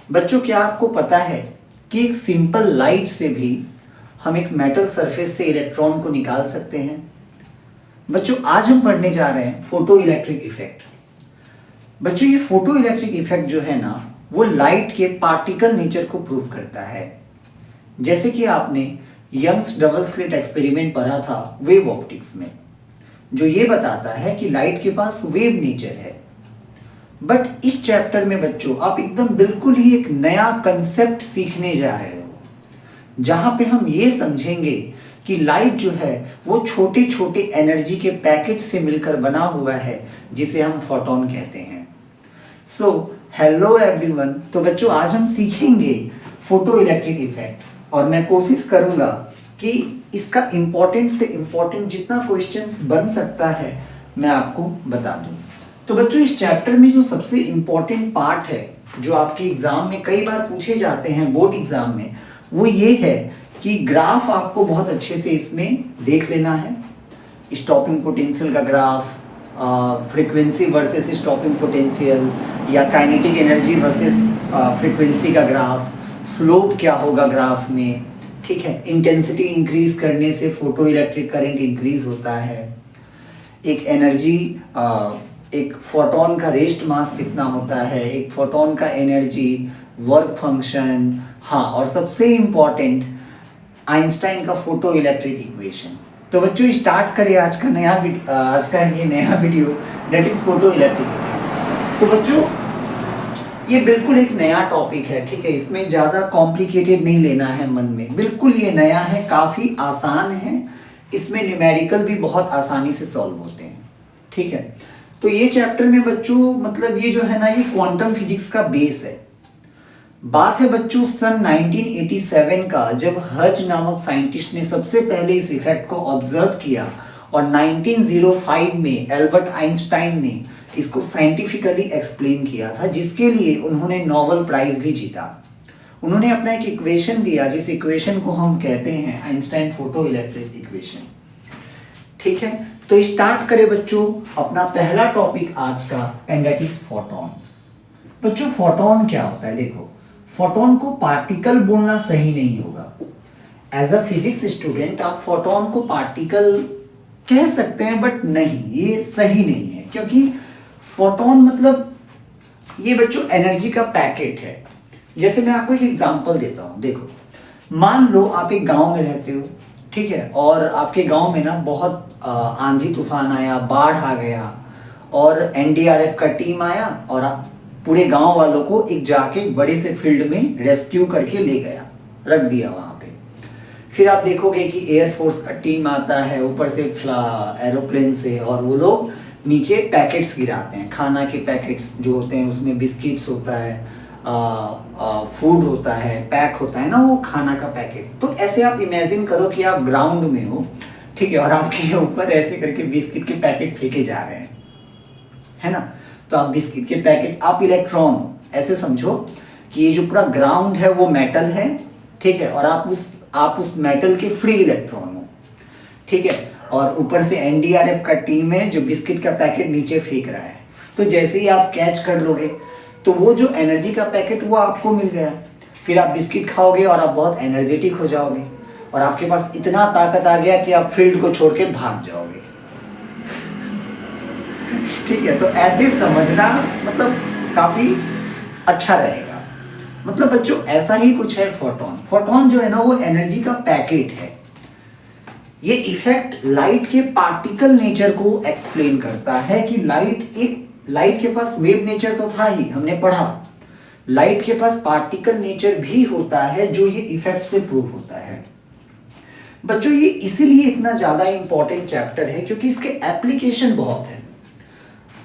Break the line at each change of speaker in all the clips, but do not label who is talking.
बच्चों, क्या आपको पता है कि एक सिंपल लाइट से भी हम एक मेटल सरफेस से इलेक्ट्रॉन को निकाल सकते हैं। बच्चों, आज हम पढ़ने जा रहे हैं फोटो इलेक्ट्रिक इफेक्ट। बच्चों, ये फोटो इलेक्ट्रिक इफेक्ट जो है ना, वो लाइट के पार्टिकल नेचर को प्रूव करता है। जैसे कि आपने यंग्स डबल स्लिट एक्सपेरिमेंट पढ़ा था वेव ऑप्टिक्स में, जो ये बताता है कि लाइट के पास वेव नेचर है। बट इस चैप्टर में बच्चों आप एकदम बिल्कुल ही एक नया कंसेप्ट सीखने जा रहे हो, जहां पे हम ये समझेंगे कि लाइट जो है वो छोटे छोटे एनर्जी के पैकेट से मिलकर बना हुआ है, जिसे हम फोटोन कहते हैं। So hello everyone. तो बच्चों, आज हम सीखेंगे फोटो इलेक्ट्रिक इफेक्ट और मैं कोशिश करूंगा कि इसका इम्पोर्टेंट से इम्पोर्टेंट जितना क्वेश्चंस बन सकता है मैं आपको बता दूं। तो बच्चों, इस चैप्टर में जो सबसे इम्पोर्टेंट पार्ट है, जो आपके एग्जाम में कई बार पूछे जाते हैं बोर्ड एग्जाम में, वो ये है कि ग्राफ आपको बहुत अच्छे से इसमें देख लेना है। स्टॉपिंग पोटेंशियल का graph, frequency versus stopping potential, या काइनेटिक एनर्जी वर्सेस फ्रीक्वेंसी का ग्राफ, स्लोप क्या होगा ग्राफ में, ठीक है। इंटेंसिटी इंक्रीज करने से फोटो इलेक्ट्रिक करंट इंक्रीज होता है। एक एनर्जी, एक फोटोन का रेस्ट मास कितना होता है, एक फोटोन का एनर्जी, वर्क फंक्शन, हाँ, और सबसे इम्पॉर्टेंट आइंस्टाइन का फोटो इलेक्ट्रिक इक्वेशन। तो बच्चों, स्टार्ट करें आज का ये नया video, that is photo electric. तो बच्चों, ये बिल्कुल एक नया टॉपिक है, ठीक है। इसमें ज़्यादा कॉम्प्लिकेटेड नहीं लेना है मन में, बिल्कुल ये नया है, काफ़ी आसान है। इसमें न्यूमेरिकल भी बहुत आसानी से सॉल्व होते हैं, ठीक है। तो ये चैप्टर में बच्चों, मतलब ये जो है ना, ये क्वांटम फिजिक्स का बेस है। बात है बच्चों सन 1987 का, जब हज नामक साइंटिस्ट ने सबसे पहले इस इफेक्ट को ऑब्जर्व किया, और 1905 में एल्बर्ट आइंस्टाइन ने इसको साइंटिफिकली एक्सप्लेन किया था, जिसके लिए उन्होंने नोबेल प्राइज भी जीता। उन्होंने अपना एक इक्वेशन दिया, जिस इक्वेशन को हम कहते हैं आइंस्टाइन फोटो इलेक्ट्रिक इक्वेशन, ठीक है। तो स्टार्ट करें बच्चों अपना पहला टॉपिक आज का, एंड दैट इज फोटोन। बच्चों, फोटोन क्या होता है? देखो, फोटोन को पार्टिकल बोलना सही नहीं होगा। एज अ फिजिक्स स्टूडेंट आप फोटोन को पार्टिकल कह सकते हैं, बट नहीं, ये सही नहीं है, क्योंकि फोटोन मतलब ये बच्चों एनर्जी का पैकेट है। जैसे मैं आपको एक एग्जांपल देता हूँ। देखो, मान लो आप एक गांव में रहते हो, ठीक है, और आपके गांव में ना बहुत आंधी तूफान आया, बाढ़ आ गया, और एनडीआरएफ का टीम आया और पूरे गांव वालों को एक जाके बड़े से फील्ड में रेस्क्यू करके ले गया, रख दिया वहां पे। फिर आप देखोगे कि एयरफोर्स का टीम आता है ऊपर से एरोप्लेन से, और वो लोग नीचे पैकेट्स गिराते हैं, खाना के पैकेट्स जो होते हैं, उसमें बिस्किट्स होता है, फूड होता है, पैक होता है ना, वो खाना का पैकेट। तो ऐसे आप इमेजिन करो कि आप ग्राउंड में हो, ठीक है, और आपके ऊपर ऐसे करके बिस्किट के पैकेट फेंके जा रहे हैं, है ना। तो आप बिस्किट के पैकेट, आप इलेक्ट्रॉन हो, ऐसे समझो कि ये जो पूरा ग्राउंड है वो मेटल है, ठीक है, और आप उस मेटल के फ्री इलेक्ट्रॉन हो, ठीक है, और ऊपर से एनडीआरएफ का टीम है जो बिस्किट का पैकेट नीचे फेंक रहा है। तो जैसे ही आप कैच कर लोगे, तो वो जो एनर्जी का पैकेट वो आपको मिल गया। फिर आप बिस्किट खाओगे और आप बहुत एनर्जेटिक हो जाओगे, और आपके पास इतना ताकत आ गया कि आप फील्ड को छोड़ के भाग जाओगे, ठीक है। तो ऐसे समझना मतलब काफी अच्छा रहेगा। मतलब बच्चों, ऐसा ही कुछ है फोटोन। फोटोन जो है ना, वो एनर्जी का पैकेट है। ये इफेक्ट लाइट के पार्टिकल नेचर को एक्सप्लेन करता है कि लाइट के पास वेव नेचर तो था ही, हमने पढ़ा। लाइट के पास पार्टिकल नेचर भी होता है, जो ये इफेक्ट से प्रूव होता है। बच्चों, ये इसीलिए इतना ज्यादा इंपॉर्टेंट चैप्टर है क्योंकि इसके एप्लीकेशन बहुत है।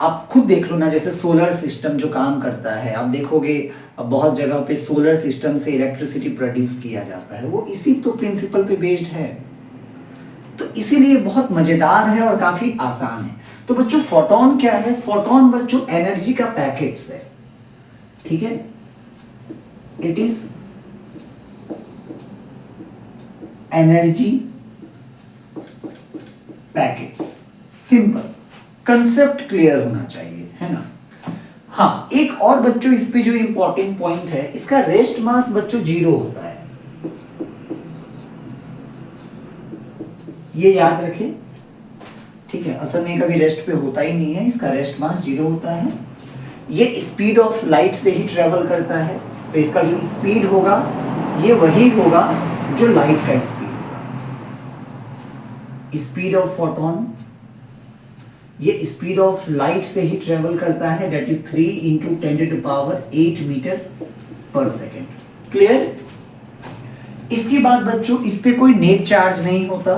आप खुद देख लो ना, जैसे सोलर सिस्टम जो काम करता है, आप देखोगे बहुत जगह पे सोलर सिस्टम से इलेक्ट्रिसिटी प्रोड्यूस किया जाता है, वो इसी तो प्रिंसिपल पे बेस्ड है। तो इसीलिए बहुत मजेदार है और काफी आसान है। तो बच्चों, फोटोन क्या है? फोटोन बच्चों एनर्जी का पैकेट्स है, ठीक है। It is energy packets. Simple concept clear होना चाहिए, है ना। हाँ, एक और बच्चों इस पे जो इंपॉर्टेंट पॉइंट है, इसका रेस्ट मास बच्चों 0 होता है, ये याद रखें। ठीक है, असल में कभी रेस्ट पे होता ही नहीं है, इसका रेस्ट मास 0 होता है। ये स्पीड ऑफ लाइट से ही ट्रेवल करता है, तो इसका जो स्पीड होगा ये वही होगा जो लाइट का स्पीड होगा। स्पीड ऑफ फोटोन, ये स्पीड ऑफ लाइट से ही ट्रेवल करता है, दैट इज 3 × 10⁸ मीटर पर सेकेंड। क्लियर? इसके बाद बच्चों इस पे कोई नेट चार्ज नहीं होता,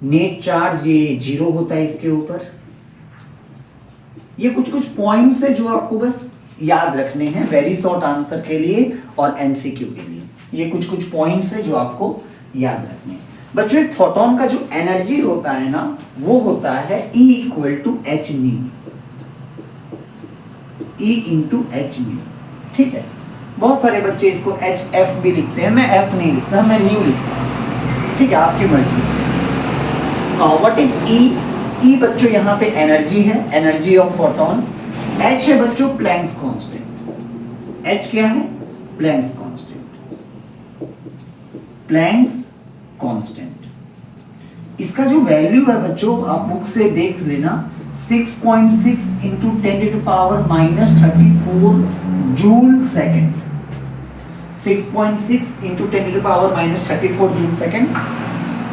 नेट चार्ज ये 0 होता है इसके ऊपर। ये कुछ पॉइंट्स है जो आपको बस याद रखने हैं वेरी शॉर्ट आंसर के लिए और एमसीक्यू के लिए। ये कुछ पॉइंट्स है जो आपको याद रखने हैं। बच्चों एक फोटोन का जो एनर्जी होता है ना, वो होता है E = h², E × h²। ठीक है, बहुत सारे बच्चे इसको HF भी लिखते हैं, मैं F नहीं लिखता, मैं न्यू लिखता हूँ। ठीक है, आपकी मर्जी। What is E? E बच्चों यहाँ पे एनर्जी है, एनर्जी ऑफ फोटोन। H है बच्चों प्लैंक्स कांस्टेंट। H क्या है? Planck's constant, Planck's constant. इसका जो वैल्यू है बच्चों, आप बुक से देख लेना, 6.6 × 10⁻34 जूल सेकेंड। 6.6 × 10⁻34 joule second.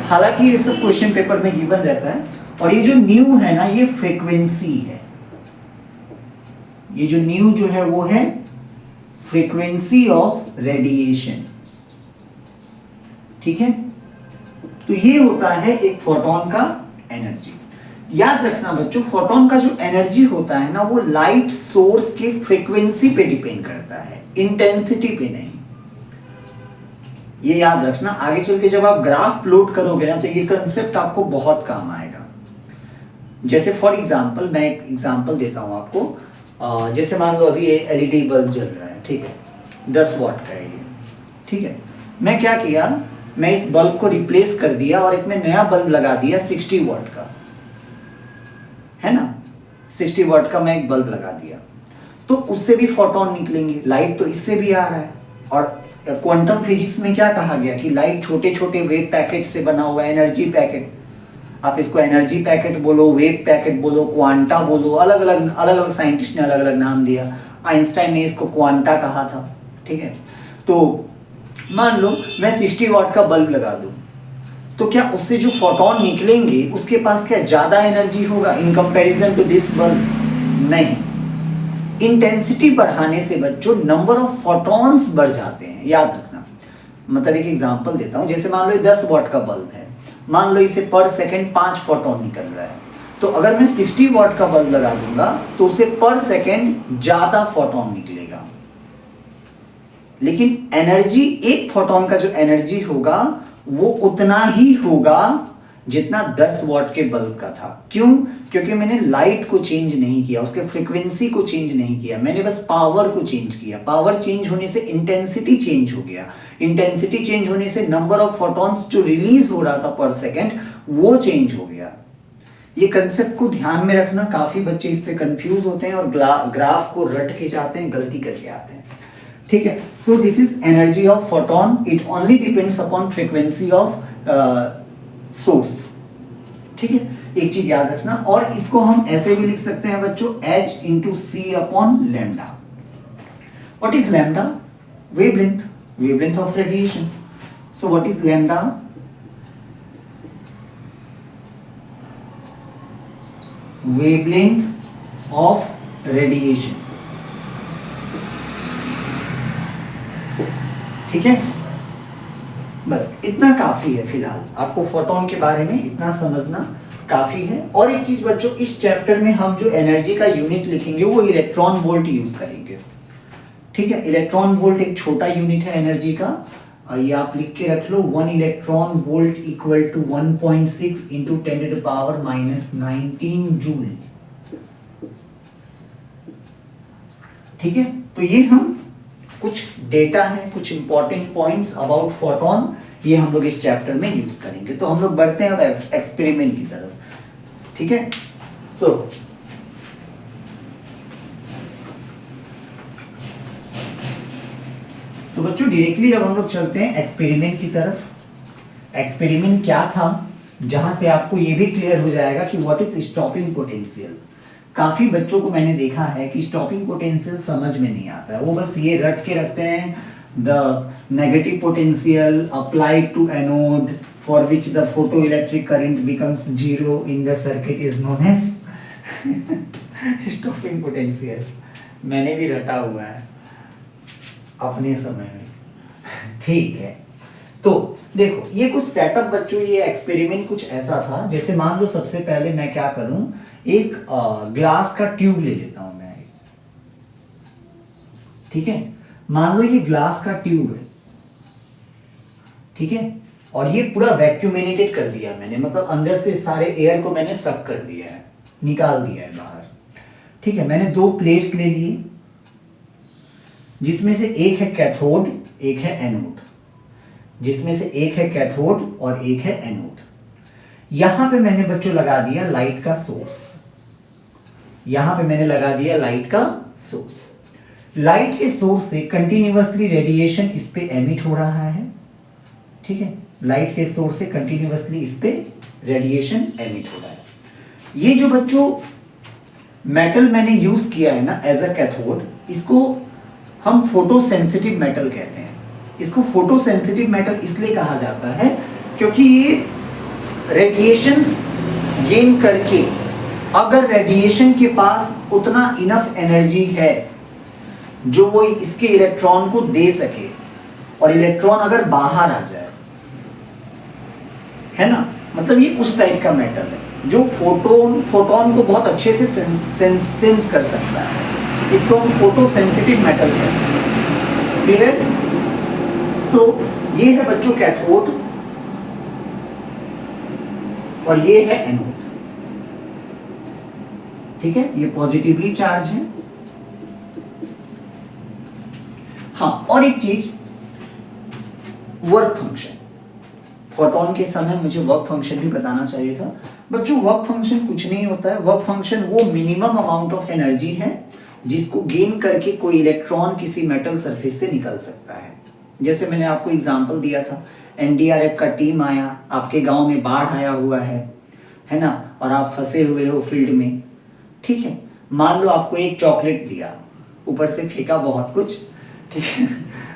हालांकि ये सब क्वेश्चन पेपर में गिवन रहता है। और ये जो न्यू है ना, ये फ्रीक्वेंसी है। ये जो न्यू जो है वो है फ्रीक्वेंसी ऑफ रेडिएशन। ठीक है, तो ये होता है एक फोटोन का एनर्जी। याद रखना बच्चों, फोटोन का जो एनर्जी होता है ना, वो लाइट सोर्स के फ्रीक्वेंसी पे डिपेंड करता है, इंटेंसिटी पे नहीं। ये याद रखना, आगे चल के जब आप ग्राफ प्लॉट करोगे ना, तो ये कंसेप्ट आपको बहुत काम आएगा। जैसे फॉर एग्जांपल, मैं एक एग्जांपल देता हूं आपको। जैसे मान लो अभी ये एलईडी बल्ब जल रहा है, ठीक है, 10 वाट का है ये। ठीक है, मैं क्या किया, मैं इस बल्ब को रिप्लेस कर दिया और एक में नया बल्ब लगा दिया 60 वाट का, है ना, 60 वाट का मैं एक बल्ब लगा दिया, तो उससे भी फोटोन निकलेंगे। लाइट तो इससे भी आ रहा है। और क्वांटम फिजिक्स में क्या कहा गया कि लाइट छोटे छोटे वेव पैकेट से बना हुआ है, एनर्जी पैकेट। आप इसको एनर्जी पैकेट बोलो, वेव पैकेट बोलो, क्वांटा बोलो, अलग अलग साइंटिस्ट ने अलग अलग नाम दिया। आइंस्टाइन ने इसको क्वांटा कहा था। ठीक है, तो मान लो मैं 60 वाट का बल्ब लगा दूं, तो क्या उससे जो फोटोन निकलेंगे उसके पास क्या ज़्यादा एनर्जी होगा in comparison to this bulb? नहीं। इंटेंसिटी बढ़ाने से बच्चों नंबर ऑफ फोटॉन्स बढ़ जाते हैं, याद रखना। मतलब एक एग्जांपल देता हूं, जैसे मान लो 10 वाट का बल्ब है, मान लो इसे पर सेकंड 5 फोटॉन निकल रहा है, तो अगर मैं 60 वाट का बल्ब लगा दूंगा तो उसे पर सेकंड ज़्यादा फोटॉन निकलेगा। लेकिन एनर्जी, एक फोटॉन का जो एनर्जी होगा वो उतना ही होगा जितना 10 वाट के बल्ब का था। क्यों? क्योंकि मैंने लाइट को चेंज नहीं किया, उसके फ्रीक्वेंसी को चेंज नहीं किया, मैंने बस पावर को चेंज किया। पावर चेंज होने से इंटेंसिटी चेंज हो गया, इंटेंसिटी चेंज होने से नंबर ऑफ फोटॉन्स जो रिलीज हो रहा था पर सेकंड वो चेंज हो गया। ये कंसेप्ट को ध्यान में रखना, काफी बच्चे इस पे कंफ्यूज होते हैं और ग्राफ को रट के जाते हैं, गलती करके आते हैं। ठीक है, so this is energy of photon, it only depends upon frequency of source. ठीक है, एक चीज याद रखना। और इसको हम ऐसे भी लिख सकते हैं बच्चों, h × c/λ। What is lambda? Wavelength, wavelength of radiation. So what is lambda? Wavelength of radiation. ठीक है, बस इतना काफी है फिलहाल, आपको फोटोन के बारे में इतना समझना काफी है। और एक चीज बच्चों, इस चैप्टर में हम जो एनर्जी का यूनिट लिखेंगे वो इलेक्ट्रॉन वोल्ट यूज करेंगे। ठीक है, इलेक्ट्रॉन वोल्ट एक छोटा यूनिट है एनर्जी का, ये आप लिख के रख लो। 1 electron volt equal to 1.6 × 10⁻⁹ joule. ठीक है, तो ये हम कुछ डेटा है, कुछ इंपॉर्टेंट पॉइंट्स अबाउट फोटोन, ये हम लोग इस चैप्टर में यूज करेंगे। तो हम लोग बढ़ते हैं अब एक्सपेरिमेंट की तरफ। ठीक है, सो तो बच्चों डायरेक्टली जब हम लोग चलते हैं एक्सपेरिमेंट की तरफ, एक्सपेरिमेंट क्या था, जहां से आपको ये भी क्लियर हो जाएगा कि व्हाट इज स्टॉपिंग पोटेंशियल। काफी बच्चों को मैंने देखा है कि स्टॉपिंग पोटेंशियल समझ में नहीं आता है, वो बस ये रट के रखते हैं the negative potential applied to anode for which the photo electric current becomes zero in the circuit is known as stopping potential. मैंने भी रटा हुआ है अपने समय में, ठीक है। तो देखो ये कुछ सेटअप बच्चों, ये एक्सपेरिमेंट कुछ ऐसा था, जैसे मान लो सबसे पहले मैं क्या करूं, एक ग्लास का ट्यूब ले लेता हूं मैं, ठीक है। मान लो ये ग्लास का ट्यूब है, ठीक है, और ये पूरा वैक्यूमिनेटेड कर दिया मैंने, मतलब अंदर से सारे एयर को मैंने सक कर दिया है, निकाल दिया है बाहर, ठीक है। मैंने दो प्लेट्स ले लिए, जिसमें से एक है कैथोड, एक है एनोड, जिसमें से एक है कैथोड और एक है एनोड। यहां पे मैंने बच्चों लगा दिया लाइट का सोर्स, यहां पे मैंने लगा दिया लाइट का सोर्स। लाइट के सोर्स से कंटिन्यूअसली रेडिएशन इस पे एमिट हो रहा है, ठीक है। लाइट के सोर्स से कंटिन्यूअसली इस पे रेडिएशन एमिट हो रहा है। ये जो बच्चों मेटल मैंने यूज किया है ना एज अ कैथोड, इसको हम फोटो सेंसिटिव मेटल कहते हैं। इसको फोटो सेंसिटिव मेटल इसलिए कहा जाता है क्योंकि ये रेडिएशंस गेन करके, अगर रेडिएशन के पास उतना इनफ एनर्जी है जो वो इसके इलेक्ट्रॉन को दे सके, और इलेक्ट्रॉन अगर बाहर आ जाए, है ना, मतलब ये उस टाइप का मेटल है जो फोटोन को बहुत अच्छे से सेंस कर सकता है। इसको हम फोटो सेंसिटिव मेटल कहते हैं, क्लियर। सो ये है बच्चों कैथोड और ये है एनोड, ठीक है, ये पॉजिटिवली चार्ज है। हाँ, और एक चीज, वर्क फंक्शन। फोटोन के समय मुझे वर्क फंक्शन भी बताना चाहिए था बच्चों। वर्क फंक्शन कुछ नहीं होता है, वर्क फंक्शन वो मिनिमम अमाउंट ऑफ एनर्जी है जिसको गेन करके कोई इलेक्ट्रॉन किसी मेटल सरफेस से निकल सकता है। जैसे मैंने आपको एग्जांपल दिया था, एनडीआरएफ का टीम आया, आपके गांव में बाढ़ आया हुआ है ना, और आप फंसे हुए हो फील्ड में, ठीक है। मान लो आपको एक चॉकलेट दिया, ऊपर से फेंका बहुत कुछ, ठीक है।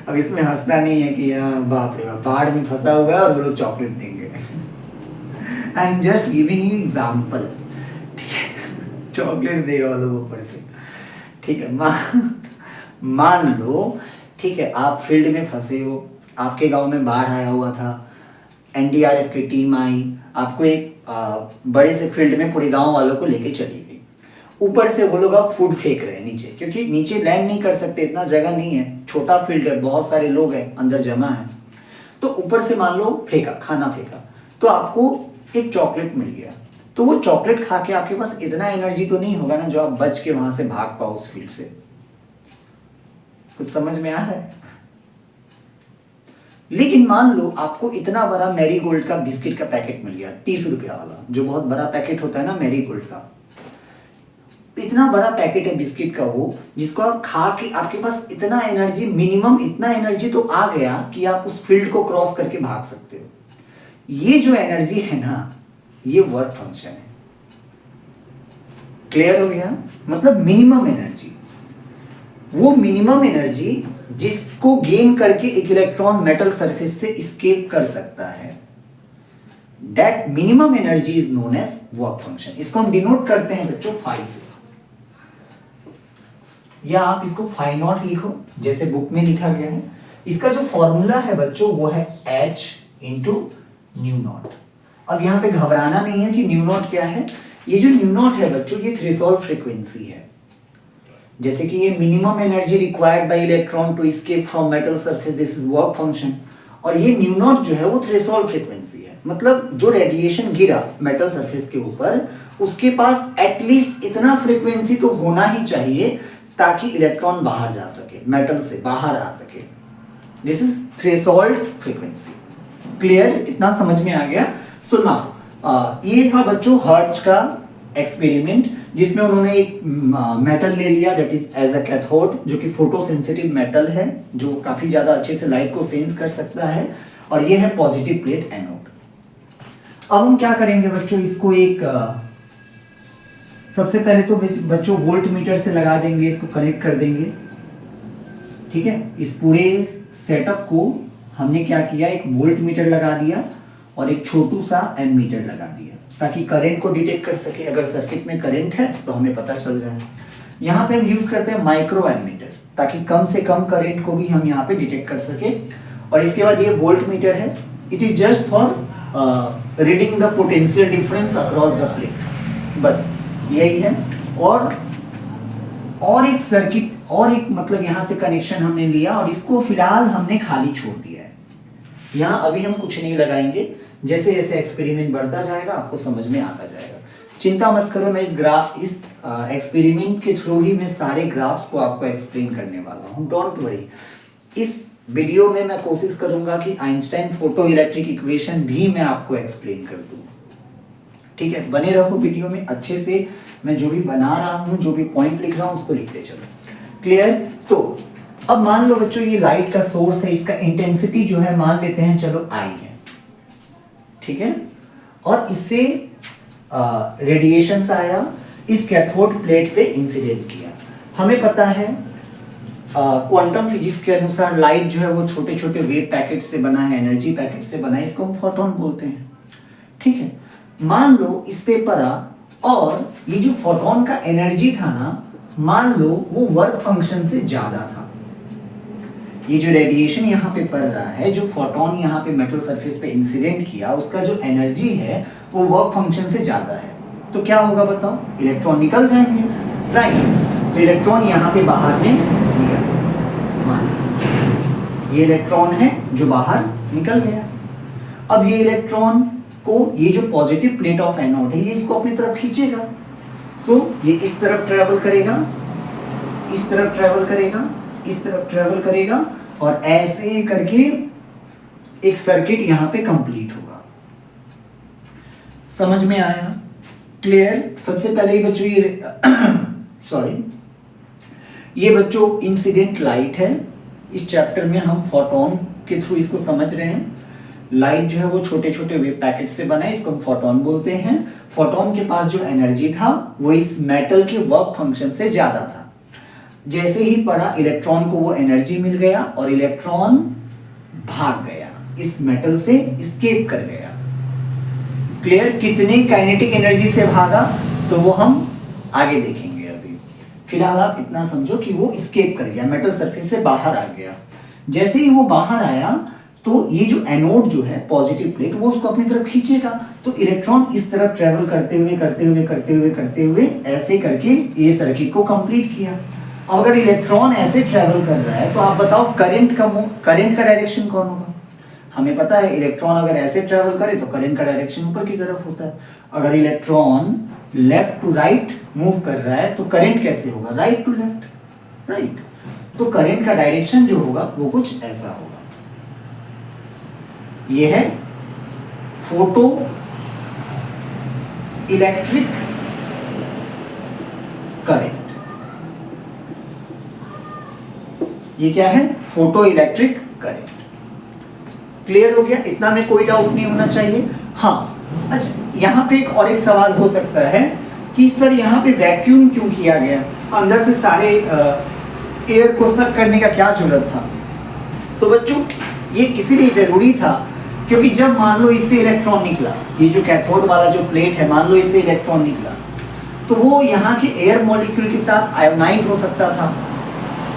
अब इसमें हंसना नहीं है कि बाप रे बाप बाढ़ में फंसा हुआ है और वो लोग चॉकलेट देंगे। I am just giving you example, ठीक है। चॉकलेट देगा वो लोग ऊपर से, ठीक है। मान लो, ठीक है, आप फील्ड में फंसे हो, आपके गांव में बाढ़ आया हुआ था, एनडीआरएफ की टीम आई, आपको एक बड़े से फील्ड में पूरे गांव वालों को लेके चली गई। ऊपर से वो लोग अब फूड फेंक रहे हैं नीचे, क्योंकि नीचे लैंड नहीं कर सकते, इतना जगह नहीं है, छोटा फील्ड है, बहुत सारे लोग हैं अंदर जमा है। तो ऊपर से मान लो फेंका, खाना फेंका, तो आपको एक चॉकलेट मिल गया। तो वो चॉकलेट खा के आपके पास इतना एनर्जी तो नहीं होगा ना जो आप बच के वहां से भाग पाओ उस फील्ड से। कुछ समझ में आ रहा है? लेकिन मान लो आपको इतना बड़ा मैरीगोल्ड का बिस्किट का पैकेट मिल गया, 30 रुपया वाला, जो बहुत बड़ा पैकेट होता है ना मैरीगोल्ड का, इतना बड़ा पैकेट है बिस्किट का वो, जिसको आप खा के आपके पास इतना एनर्जी, मिनिमम इतना एनर्जी तो आ गया कि आप उस फील्ड को क्रॉस करके भाग सकते हो। ये जो एनर्जी है ना, ये वर्क फंक्शन है। क्लियर हो गया? मतलब मिनिमम एनर्जी, वो मिनिमम एनर्जी जिसको गेन करके एक इलेक्ट्रॉन मेटल सरफेस से एस्केप कर सकता है, that minimum energy is known as work function. इसको हम डिनोट करते हैं बच्चों फाई से, या आप इसको फाई नॉट लिखो जैसे बुक में लिखा गया है। इसका जो फॉर्मूला है बच्चों वो है H इंटू न्यू नॉट। अब यहाँ पे घबराना नहीं है कि न्यू नॉट क्या है। ये जो न्यू नॉट है बच्चों, ये थ्रेशोल्ड फ्रीक्वेंसी है। जैसे कि ये minimum energy required by electron to escape from metal surface, this is work function. और ये न्यू नॉट जो है वो थ्रेशोल्ड फ्रीक्वेंसी है, मतलब जो रेडिएशन गिरा मेटल सरफेस के ऊपर, उसके पास एटलीस्ट इतना फ्रीक्वेंसी तो होना ही चाहिए ताकि इलेक्ट्रॉन बाहर जा सके, मेटल से बाहर आ सके। This is threshold frequency. Clear? इतना समझ में आ गया? सुना, ये था बच्चों हर्ट्ज का एक्सपेरिमेंट जिसमें उन्होंने एक मेटल ले लिया that is as a cathode, जो कि फोटो सेंसिटिव मेटल है, जो काफ़ी ज़्यादा अच्छे से लाइट को सेंस कर सकता है, और ये है पॉजिटिव प्लेट एनोड। अब हम क्या करेंगे बच्चों, इसको एक सबसे पहले तो बच्चों वोल्ट मीटर से लगा देंगे, इसको कनेक्ट कर देंगे। ठीक है, इस पूरे सेटअप को हमने क्या किया, एक वोल्ट मीटर लगा दिया और एक छोटू सा एम मीटर लगा दिया, ताकि करंट को डिटेक्ट कर सके। अगर सर्किट में करंट है तो हमें पता चल जाए। यहाँ पे हम यूज करते हैं माइक्रो एमीटर, ताकि कम से कम करंट को भी हम यहाँ पे डिटेक्ट कर सके। और इसके बाद ये वोल्ट मीटर है, it is just for reading the potential difference across the plate, बस यही है। और एक सर्किट और एक मतलब यहाँ से कनेक्शन हमने लिया और इसको फिलहाल हमने खाली छोड़ दिया है। यहाँ अभी हम कुछ नहीं लगाएंगे, जैसे जैसे एक्सपेरिमेंट बढ़ता जाएगा आपको समझ में आता जाएगा। चिंता मत करो, मैं इस एक्सपेरिमेंट के थ्रू ही मैं सारे ग्राफ्स को आपको एक्सप्लेन करने वाला हूँ, डोंट वरी। इस वीडियो में मैं कोशिश करूंगा कि आइंस्टाइन फोटो इलेक्ट्रिक इक्वेशन भी मैं आपको एक्सप्लेन कर दूँ। ठीक है, बने रहो वीडियो में अच्छे से। मैं जो भी बना रहा हूँ, जो भी पॉइंट लिख रहा हूँ, उसको लिखते चलो। क्लियर? तो अब मान लो बच्चों ये लाइट का सोर्स है, इसका इंटेंसिटी जो है मान लेते हैं चलो I है। ठीक है, और इससे रेडिएशन आया, इस कैथोड प्लेट पे इंसिडेंट किया। हमें पता है क्वांटम फिजिक्स के अनुसार लाइट जो है वो छोटे छोटे वेव पैकेट से बना है, एनर्जी पैकेट से बना है, इसको हम फोटोन बोलते हैं। ठीक है, मान लो इस पे पड़ा और ये जो फोटोन का एनर्जी था ना, मान लो वो वर्क फंक्शन से ज्यादा था। ये जो रेडिएशन यहाँ पे पड़ रहा है, जो फोटोन यहाँ पे मेटल सरफेस पे इंसिडेंट किया, उसका जो एनर्जी है वो वर्क फंक्शन से ज्यादा है। तो क्या होगा बताओ, इलेक्ट्रॉन निकल जाएंगे, राइट? तो इलेक्ट्रॉन यहाँ पे बाहर में निकल, मान ये इलेक्ट्रॉन है जो बाहर निकल गया। अब ये इलेक्ट्रॉन को ये जो पॉजिटिव प्लेट ऑफ एनोड है, ये इसको अपनी तरफ खींचेगा। सो ये इस तरफ ट्रेवल करेगा, इस तरफ ट्रेवल करेगा, इस तरफ ट्रेवल करेगा, और ऐसे करके एक सर्किट यहाँ पे कंप्लीट होगा। समझ में आया? क्लियर? सबसे पहले ही बच्चों ये सॉरी, ये बच्चों इंसिडेंट लाइट है। इस चैप्टर में हम फोटोन के थ्रू इसको समझ रहे हैं। लाइट जो है वो छोटे छोटे वेव पैकेट से बना है, इसको हम फोटोन बोलते हैं। फोटोन के पास जो एनर्जी था वो इस मेटल के वर्क फंक्शन से ज्यादा था। जैसे ही पड़ा, इलेक्ट्रॉन को वो एनर्जी मिल गया और इलेक्ट्रॉन भाग गया, इस मेटल से एस्केप कर गया। क्लियर? कितनी काइनेटिक एनर्जी से भागा तो वो हम आगे देखेंगे। अभी फिलहाल आप इतना समझो कि वो एस्केप कर गया, मेटल सरफेस से बाहर आ गया। जैसे ही वो बाहर आया तो ये जो एनोड जो है पॉजिटिव प्लेट, वो उसको अपनी तरफ खींचेगा। तो इलेक्ट्रॉन इस तरफ ट्रेवल करते हुए करते हुए करते हुए करते हुए ऐसे करके ये सर्किट को कंप्लीट किया। अगर इलेक्ट्रॉन ऐसे ट्रेवल कर रहा है तो आप बताओ करंट का डायरेक्शन कौन होगा? हमें पता है इलेक्ट्रॉन अगर ऐसे ट्रेवल करे तो करंट का डायरेक्शन ऊपर की तरफ होता है। अगर electron left to right move कर रहा है तो करंट कैसे होगा? Right to left, right. तो करंट का डायरेक्शन जो होगा वो कुछ ऐसा होगा। यह है फोटो इलेक्ट्रिक करंट। ये क्या है? Photo electric current. क्लियर हो गया? इतना में कोई डाउट नहीं होना चाहिए। हाँ, अच्छा, यहाँ पे एक और एक सवाल हो सकता है कि सर यहाँ पे वैक्यूम क्यों किया गया? अंदर से सारे एयर को सक करने का क्या जरूरत था? तो बच्चों ये इसीलिए जरूरी था क्योंकि जब मान लो इससे इलेक्ट्रॉन निकला, ये जो कैथोड वाला जो प्लेट है, मान लो इससे इलेक्ट्रॉन निकला तो वो यहाँ के एयर मॉलिक्यूल के साथ आयोनाइज हो सकता था।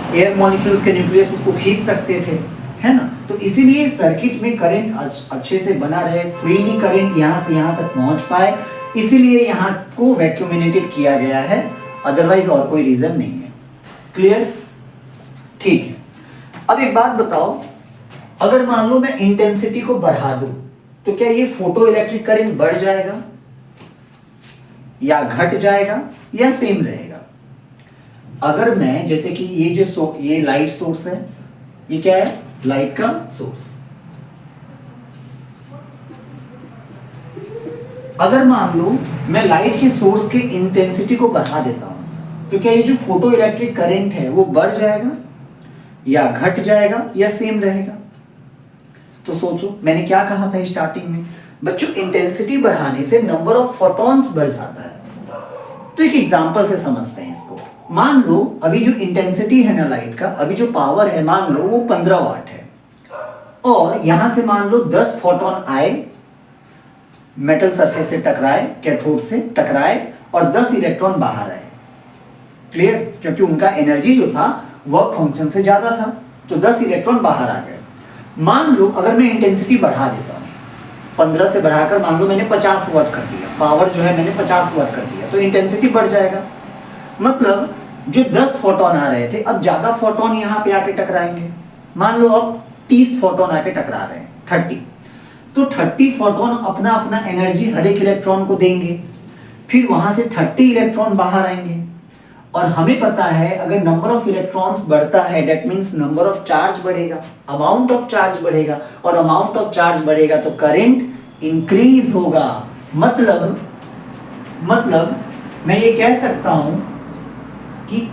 एयर मॉलिक्यूल्स के न्यूक्लियस उसको खींच सकते थे, है ना? तो इसीलिए सर्किट में करंट अच्छे से बना रहे, फ्रीली करंट यहाँ से यहाँ तक पहुँच पाए, इसीलिए यहाँ को वैक्यूमिनेटेड किया गया है, अदरवाइज और कोई रीजन नहीं है। क्लियर? ठीक है। अब एक बात बताओ, अगर मान लो मैं इंटेंसिटी को बढ़ा दूं तो क्या ये फोटो इलेक्ट्रिक करंट बढ़ जाएगा या घट जाएगा या सेम रहेगा? अगर मैं जैसे कि ये लाइट सोर्स है, ये क्या है? लाइट का सोर्स। अगर मान लो मैं लाइट के सोर्स के इंटेंसिटी को बढ़ा देता हूं, तो क्या ये जो फोटो इलेक्ट्रिक करंट है वो बढ़ जाएगा या घट जाएगा या सेम रहेगा? तो सोचो, मैंने क्या कहा था स्टार्टिंग में बच्चों, इंटेंसिटी बढ़ाने से नंबर ऑफ फोटॉन्स बढ़ जाता है। तो एक एग्जांपल से समझते हैं इसको। मान लो अभी जो इंटेंसिटी है ना लाइट का, अभी जो पावर है मान लो वो 15 वाट है, और यहां से मान लो 10 फोटोन आए, मेटल सरफेस से टकराए, कैथोड से टकराए, और 10 इलेक्ट्रॉन बाहर आए। क्लियर? क्योंकि उनका एनर्जी जो था वर्क फंक्शन से ज्यादा था, तो 10 इलेक्ट्रॉन बाहर आ गए। मान लो अगर मैं इंटेंसिटी बढ़ा देता हूं, 15 से बढ़ाकर मान लो मैंने 50 वाट कर दिया, पावर जो है मैंने 50 वाट कर दिया, तो इंटेंसिटी बढ़ जाएगा। मतलब जो 10 फोटोन आ रहे थे, अब ज्यादा फोटोन यहाँ पे आके टकराएंगे। मान लो अब 30 फोटोन आके टकरा रहे हैं, 30, तो 30 फोटोन अपना अपना एनर्जी हर एक इलेक्ट्रॉन को देंगे, फिर वहां से 30 इलेक्ट्रॉन बाहर आएंगे। और हमें पता है अगर नंबर ऑफ इलेक्ट्रॉन्स बढ़ता है that means number of charge बढ़ेगा, अमाउंट ऑफ चार्ज बढ़ेगा, और अमाउंट ऑफ चार्ज बढ़ेगा तो करंट इंक्रीज होगा। मतलब मैं ये कह सकता हूं कि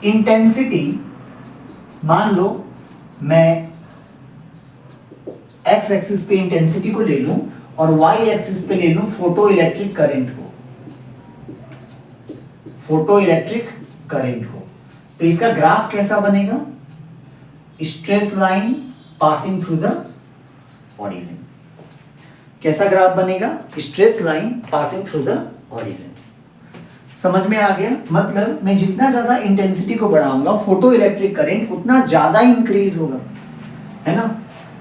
इंटेंसिटी, मान लो मैं एक्स एक्सिस पे इंटेंसिटी को ले लूं और वाई एक्सिस पे ले लूं फोटो इलेक्ट्रिक करंट को, फोटो इलेक्ट्रिक करंट को, तो इसका ग्राफ कैसा बनेगा? Straight line passing through the origin. कैसा ग्राफ बनेगा? Straight line passing through the origin. समझ में आ गया? मतलब मैं जितना ज्यादा इंटेंसिटी को बढ़ाऊंगा फोटो इलेक्ट्रिक करंट उतना ज्यादा इंक्रीज होगा, है ना?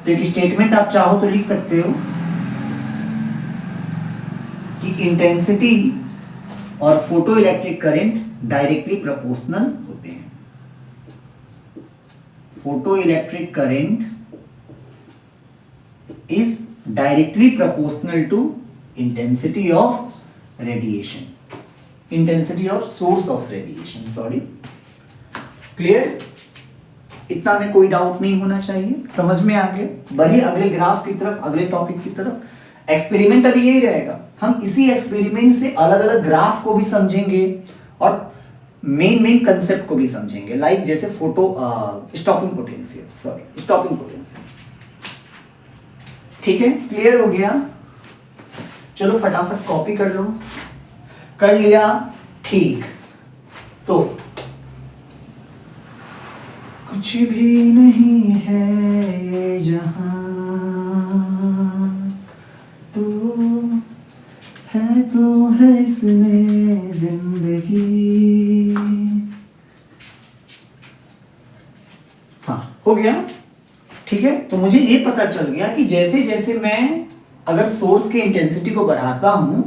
तो एक स्टेटमेंट आप चाहो तो लिख सकते हो कि इंटेंसिटी और photo electric current directly proportional होते हैं। Photo electric current is directly proportional to intensity of radiation, intensity of source of radiation, sorry. Clear? इतना में कोई डाउट नहीं होना चाहिए, समझ में आ गया? बढ़िए अगले ग्राफ की तरफ, अगले टॉपिक की तरफ। एक्सपेरिमेंट अभी यही रहेगा, हम इसी एक्सपेरिमेंट से अलग अलग ग्राफ को भी समझेंगे और मेन कंसेप्ट को भी समझेंगे, लाइक जैसे photo stopping potential, sorry stopping potential. ठीक है, क्लियर हो गया? चलो फटाफट कॉपी कर लो। कर लिया? ठीक। तो कुछ भी नहीं है ये जहां, तो है इसमें जिंदगी। हाँ, हो गया? ठीक है, तो मुझे ये पता चल गया कि जैसे जैसे मैं अगर सोर्स के इंटेंसिटी को बढ़ाता हूं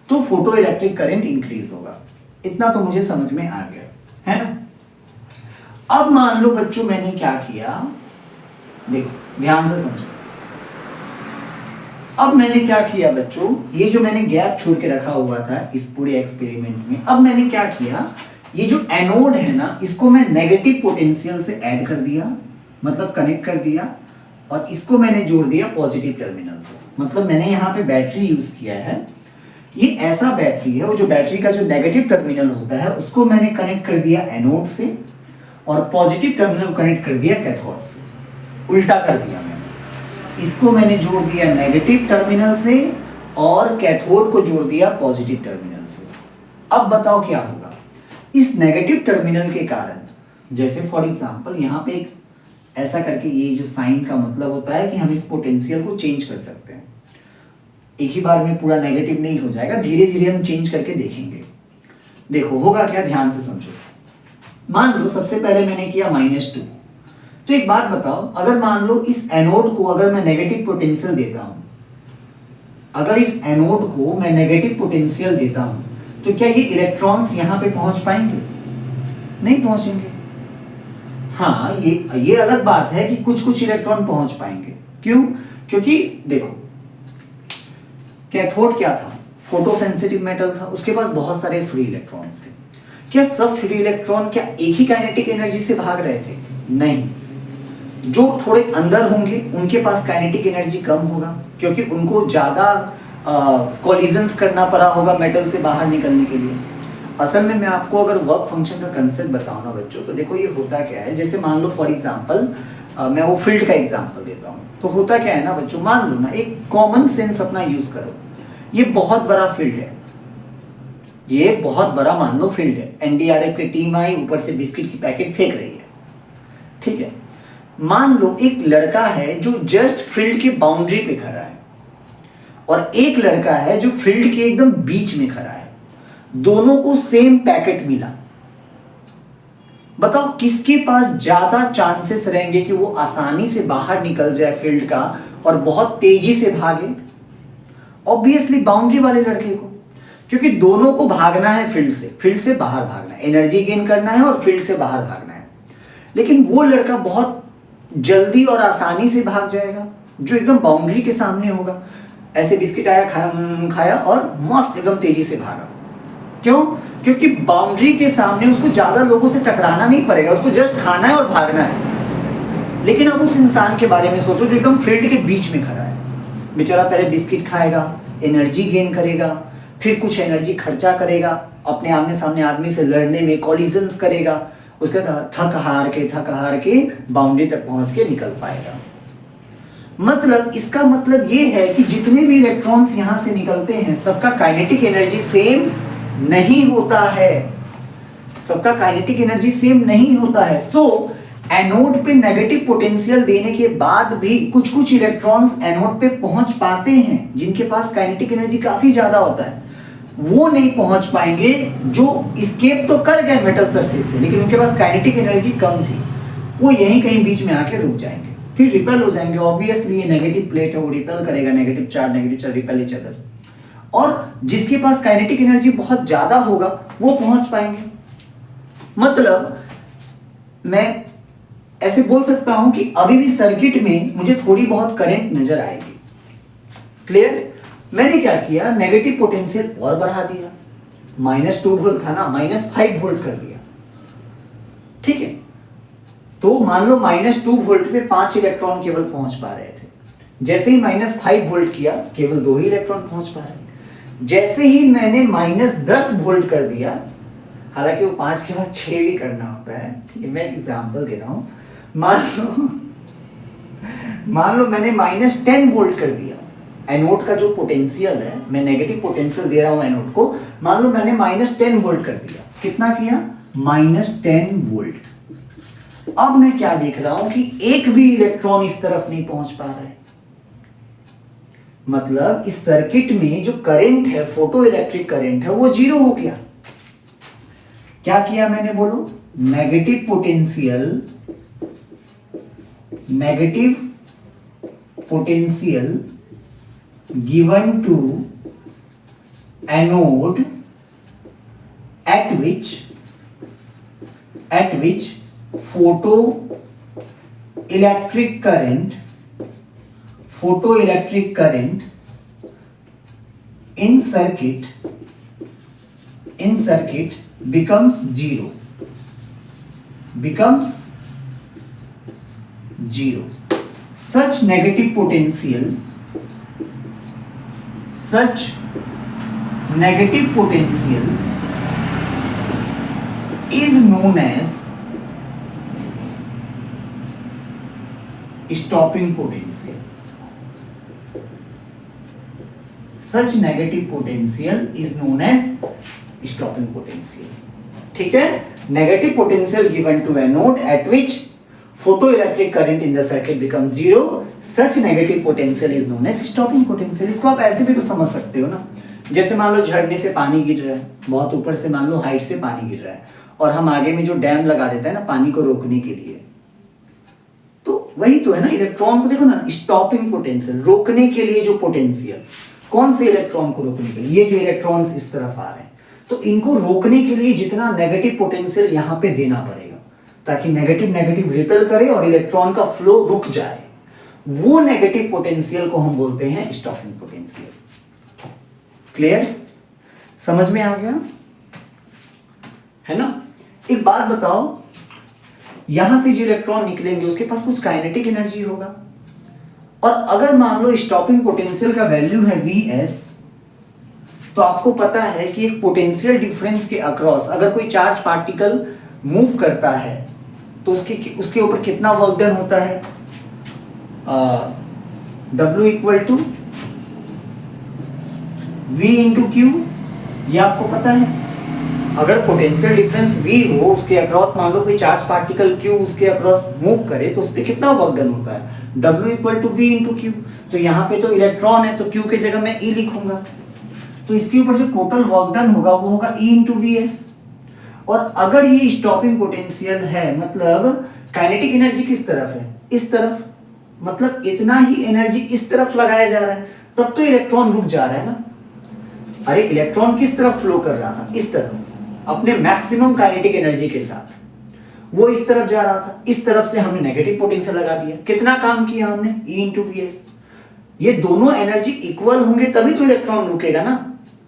तो फोटो इलेक्ट्रिक करंट इंक्रीज होगा। इतना तो मुझे समझ में आ गया, है ना? अब मान लो बच्चों मैंने क्या किया, देखो ध्यान से समझो। अब मैंने क्या किया बच्चों, ये जो मैंने गैप छोड़ के रखा हुआ था इस पूरे एक्सपेरिमेंट में, अब मैंने क्या किया, ये जो एनोड है ना इसको मैं नेगेटिव पोटेंशियल से ऐड कर दिया, मतलब कनेक्ट कर दिया, और इसको मैंने जोड़ दिया पॉजिटिव टर्मिनल से। मतलब मैंने यहाँ पे बैटरी यूज किया है, ये ऐसा बैटरी है, वो जो बैटरी का जो नेगेटिव टर्मिनल होता है उसको मैंने कनेक्ट कर दिया एनोड से, और पॉजिटिव टर्मिनल कनेक्ट कर दिया कैथोड से। उल्टा कर दिया मैंने, इसको मैंने जोड़ दिया नेगेटिव टर्मिनल से और कैथोड को जोड़ दिया पॉजिटिव टर्मिनल से। अब बताओ क्या होगा? इस नेगेटिव टर्मिनल के कारण, जैसे फॉर एग्जांपल यहाँ पे एक ऐसा करके, ये जो साइन का मतलब होता है कि हम इस पोटेंशियल को चेंज कर सकते हैं, एक ही बार में पूरा नेगेटिव नहीं हो जाएगा, धीरे धीरे हम चेंज करके देखेंगे। देखो होगा क्या, ध्यान से समझो। मान लो सबसे पहले मैंने किया -2, तो एक बात बताओ, अगर मान लो इस एनोड को अगर मैं नेगेटिव पोटेंशियल देता हूं, अगर इस एनोड को मैं नेगेटिव पोटेंशियल देता हूं, तो क्या ये इलेक्ट्रॉन्स यहां पे पहुंच पाएंगे? नहीं पहुंचेंगे। हाँ, ये अलग बात है कि कुछ कुछ इलेक्ट्रॉन पहुंच पाएंगे। क्यों? क्योंकि देखो कैथोड क्या था, फोटो सेंसिटिव मेटल था, उसके पास बहुत सारे फ्री इलेक्ट्रॉन्स थे। क्या सब फ्री इलेक्ट्रॉन क्या एक ही काइनेटिक एनर्जी से भाग रहे थे? नहीं, जो थोड़े अंदर होंगे उनके पास काइनेटिक एनर्जी कम होगा, क्योंकि उनको ज्यादा कॉलिजन्स करना पड़ा होगा मेटल से बाहर निकलने के लिए। असल में मैं आपको अगर वर्क फंक्शन का कंसेप्ट बताऊँ ना बच्चों, तो देखो ये होता क्या है, जैसे मान लो फॉर एग्जांपल मैं वो फील्ड का एग्जांपल देता हूँ। तो होता क्या है ना बच्चों, मान लो ना, एक कॉमन सेंस अपना यूज़ करो। ये बहुत बड़ा फील्ड है, ये बहुत बड़ा मान लो फील्ड है, एनडीआरएफ की टीम आई, ऊपर से बिस्किट की पैकेट फेंक रही है, ठीक है। मान लो एक लड़का है जो जस्ट फील्ड की बाउंड्री पे खड़ा है, और एक लड़का है जो फील्ड के एकदम बीच में खड़ा है। दोनों को सेम पैकेट मिला, बताओ किसके पास ज्यादा चांसेस रहेंगे कि वो आसानी से बाहर निकल जाए फील्ड का और बहुत तेजी से भागे? ऑब्वियसली बाउंड्री वाले लड़के को, क्योंकि दोनों को भागना है फील्ड से बाहर भागना है, एनर्जी गेन करना है और फील्ड से बाहर भागना है। लेकिन वो लड़का बहुत जल्दी और आसानी से भाग जाएगा जो एकदम बाउंड्री के सामने होगा। ऐसे बिस्किट आया, खाया और मस्त एकदम तेजी से भागा। क्यों? क्योंकि बाउंड्री के सामने उसको ज्यादा लोगों से टकराना नहीं पड़ेगा, उसको जस्ट खाना है और भागना है। लेकिन अब उस इंसान के बारे में सोचो जो एकदम फील्ड के बीच में खड़ा है। बेचारा पहले बिस्किट खाएगा, एनर्जी गेन करेगा, फिर कुछ एनर्जी खर्चा करेगा, अपने आमने सामने आदमी से लड़ने में कॉलिजन्स करेगा, उसके बाद थक हार के बाउंड्री तक पहुंच के निकल पाएगा। मतलब इसका मतलब ये है कि जितने भी इलेक्ट्रॉन्स यहां से निकलते हैं सबका काइनेटिक एनर्जी सेम नहीं होता है, सबका काइनेटिक एनर्जी सेम नहीं होता है। सो एनोड पे नेगेटिव पोटेंशियल देने के बाद भी कुछ कुछ इलेक्ट्रॉन्स एनोड पे पहुंच पाते हैं जिनके पास काइनेटिक एनर्जी काफी ज्यादा होता है। वो नहीं पहुंच पाएंगे जो स्केप तो कर गए मेटल सरफेस से, लेकिन उनके पास काइनेटिक एनर्जी कम थी, वो यहीं कहीं बीच में आके रुक जाएंगे, फिर रिपेल हो जाएंगे। ऑब्वियसली ये नेगेटिव प्लेट है, वो रिपेल करेगा, negative charge repel each other. और जिसके पास काइनेटिक एनर्जी बहुत ज्यादा होगा वो पहुंच पाएंगे। मतलब मैं ऐसे बोल सकता हूं कि अभी भी सर्किट में मुझे थोड़ी बहुत करंट नजर आएगी। क्लियर? मैंने क्या किया, नेगेटिव पोटेंशियल और बढ़ा दिया, -2 वोल्ट था ना, -5 वोल्ट कर दिया, ठीक है। तो मान लो -2 वोल्ट पे 5 इलेक्ट्रॉन केवल पहुंच पा रहे थे। जैसे ही -5 वोल्ट किया केवल 2 ही इलेक्ट्रॉन पहुंच पा रहे। जैसे ही मैंने -10 वोल्ट कर दिया, हालांकि वो 5 के बाद 6 भी करना होता है, ठीक है, मैं एक एग्जांपल दे रहा हूं। मान लो मैंने -10 वोल्ट कर दिया। एनोड का जो पोटेंशियल है, मैं नेगेटिव पोटेंशियल दे रहा हूं एनोड को, मान लो मैंने -10 वोल्ट कर दिया। कितना किया? -10 वोल्ट। अब मैं क्या देख रहा हूं कि एक भी इलेक्ट्रॉन इस तरफ नहीं पहुंच पा रहा है। मतलब इस सर्किट में जो करंट है, फोटो इलेक्ट्रिक करंट है, वो 0 हो गया। क्या किया मैंने, बोलो? Negative potential given to anode at which photoelectric current in circuit becomes zero. Such negative potential is known as stopping potential. Such negative potential is known as stopping potential. ठीक है? Negative potential given to anode at which photoelectric current in the circuit becomes zero. Such negative potential is known as stopping potential. इसको आप ऐसे भी तो समझ सकते हो ना, जैसे मान लो झरने से पानी गिर रहा है, बहुत ऊपर से मान लो हाइट से पानी गिर रहा है, और हम आगे में जो डैम लगा देते हैं ना पानी को रोकने के लिए, तो वही तो है ना। इलेक्ट्रॉन को देखो ना, स्टॉपिंग पोटेंशियल, रोकने के लिए जो पोटेंशियल, कौन से इलेक्ट्रॉन को रोकने के लिए? ये जो इलेक्ट्रॉन्स इस तरफ आ रहे हैं, तो इनको रोकने के लिए जितना नेगेटिव पोटेंशियल यहाँ पे देना पड़ेगा ताकि नेगेटिव रिपेल करे और इलेक्ट्रॉन का फ्लो रुक जाए, वो नेगेटिव पोटेंशियल को हम बोलते हैं स्टॉपिंग पोटेंशियल। क्लियर? समझ में आ गया है ना? एक बात बताओ, यहां से जो इलेक्ट्रॉन निकलेंगे उसके पास कुछ काइनेटिक एनर्जी होगा, और अगर मान लो स्टॉपिंग पोटेंशियल का वैल्यू है Vs तो आपको पता है कि एक पोटेंशियल डिफरेंस के अक्रॉस अगर कोई चार्ज पार्टिकल मूव करता है तो उसके ऊपर कितना वर्क डन होता है, W equal to V into q, ये आपको पता है। अगर पोटेंशियल डिफरेंस V हो, उसके अक्रॉस मान लो कोई चार्ज पार्टिकल Q उसके अक्रॉस मूव करे तो उस पर कितना वर्क डन होता है, W equal to V into q. तो यहाँ पे तो इलेक्ट्रॉन है तो Q के जगह मैं E लिखूंगा, तो इसके ऊपर जो टोटल वर्क डन होगा वो होगा E इंटू वी एस। और अगर ये स्टॉपिंग पोटेंशियल है मतलब काइनेटिक एनर्जी किस तरफ है, इस तरफ, मतलब इतना ही एनर्जी इस तरफ लगाया जा रहा है, तब तो इलेक्ट्रॉन रुक जा रहा है ना। अरे इलेक्ट्रॉन किस तरफ फ्लो कर रहा था, इस तरफ, अपने मैक्सिमम काइनेटिक एनर्जी के साथ वो इस तरफ जा रहा था, इस तरफ से हमने नेगेटिव पोटेंशियल लगा दिया, कितना काम किया हमने, E इंटू वी एस। ये दोनों एनर्जी इक्वल होंगे तभी तो इलेक्ट्रॉन रुकेगा ना।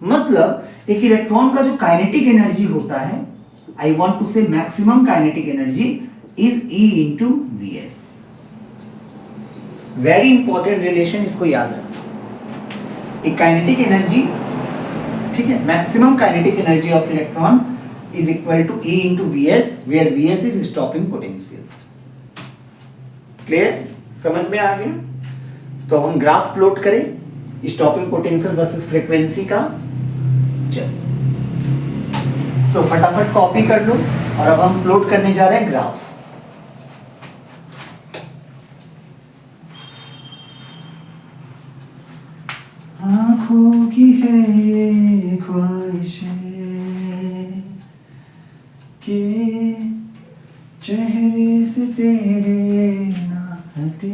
मतलब एक इलेक्ट्रॉन का जो काइनेटिक एनर्जी होता है, I want to say maximum kinetic energy is E into v s. Very important relation, इसको याद रखना। एक काइनेटिक एनर्जी, ठीक है, maximum kinetic energy of electron is equal to E into v s, where v s is stopping potential. Clear, समझ में आ गया? तो हम ग्राफ प्लॉट करें स्टॉपिंग पोटेंशियल वर्सेस फ्रीक्वेंसी का। चल सो फटाफट कॉपी कर लो और अब हम प्लॉट करने जा रहे हैं ग्राफ। आंखों की है ये ख्वाहिशें कि चेहरे से तेरे ना हटे।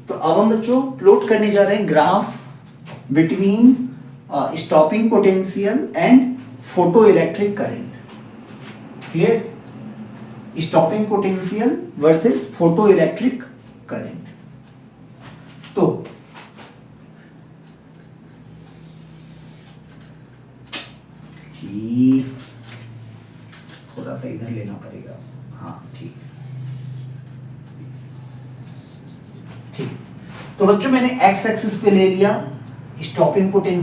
तो अब हम बच्चों प्लॉट करने जा रहे हैं graph between stopping potential and photo electric current. Clear, stopping potential versus photo electric current. तो थोड़ा सा इधर लेना पड़ेगा, हाँ ठीक। तो बच्चों मैंने एक्स एक्सिस पे ले लिया स्टॉपिंग पोटेंशियल